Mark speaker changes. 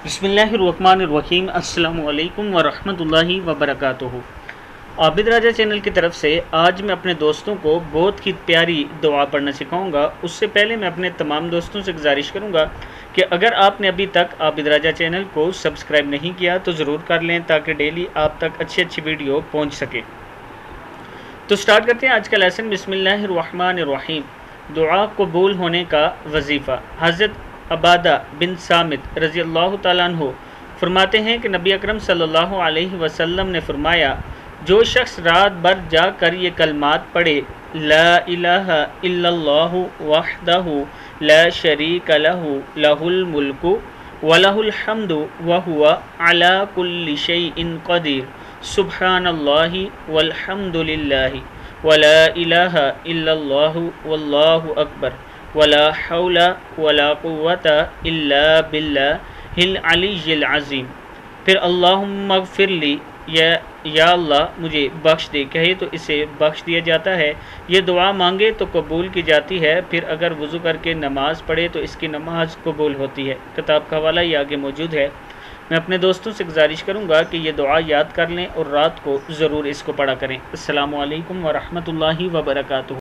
Speaker 1: बिस्मिल्लाहिर्रहमानिर्रहीम। अस्सलामु अलैकुम वरहमतुल्लाहि वबरकातुहू। आबिद राजा चैनल की तरफ से आज मैं अपने दोस्तों को बहुत ही प्यारी दुआ पढ़ना सिखाऊंगा। उससे पहले मैं अपने तमाम दोस्तों से गुजारिश करूंगा कि अगर आपने अभी तक आबिद राजा चैनल को सब्सक्राइब नहीं किया तो ज़रूर कर लें ताकि डेली आप तक अच्छी अच्छी वीडियो पहुँच सके। तो स्टार्ट करते हैं आज का लेसन। बिस्मिल्लाहिर्रहमानिर्रहीम। दुआ कबूल होने का वजीफ़ा। हज़रत अबादा बिन सामित रज़ी अल्लाह ताला अन्हु फरमाते हैं कि नबी अकरम सल्लल्लाहु अलैहि वसल्लम ने फरमाया, जो शख्स रात भर जाकर ये कलमात पढ़े, ला इलाहा इल्लल्लाहु वहदहु ला शरीका लहु लहुल मुल्कु व लहुल हम्दु व हुवा अला कुल्लि शैइन क़दीर, सुब्हानल्लाहि वल्हम्दुलिल्लाहि व ला इलाहा इल्लल्लाहु वल्लाहु अकबर वला हौला वला कुव्वता इल्ला बिल्लाहिल अलीय्यिल अज़ीम। फिर अल्लाहुम्मा अग़फ़िरली, या अल्लाह मुझे बख्श दे कहे तो इसे बख्श दिया जाता है। ये दुआ मांगे तो कबूल की जाती है। फिर अगर वज़ू करके नमाज़ पढ़े तो इसकी नमाज़ कबूल होती है। किताब का हवाला ये आगे मौजूद है। मैं अपने दोस्तों से गुजारिश करूँगा कि ये दुआ याद कर लें और रात को ज़रूर इसको पढ़ा करें। अस्सलामु अलैकुम वरहमतुल्लाहि वबरकातुहू।